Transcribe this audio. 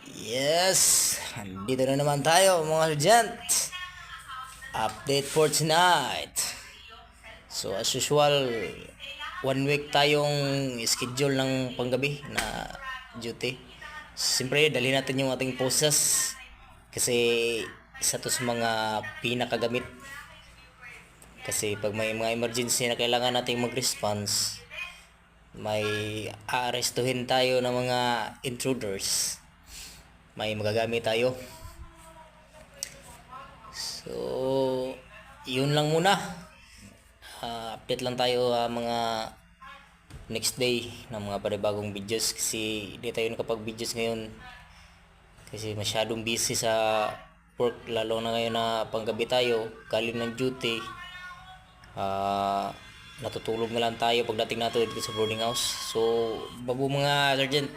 Yes, dito na naman tayo mga sergeant. Update for tonight. So as usual, 1 week tayong schedule ng panggabi na duty. Siyempre, dalhin natin yung ating poses kasi isa to sa mga pinakagamit. Kasi pag may mga emergency na kailangan nating mag-response, may aarestuhin tayo ng mga intruders, may magagamit tayo. So, yun lang muna. Update lang tayo mga next day ng mga panibagong videos kasi hindi tayo nakapag-videos ngayon kasi masyadong busy sa work, lalo na ngayon na panggabi tayo galing ng duty. Natutulog na lang tayo pagdating natin dito sa boarding house. So, bago mga sergeant,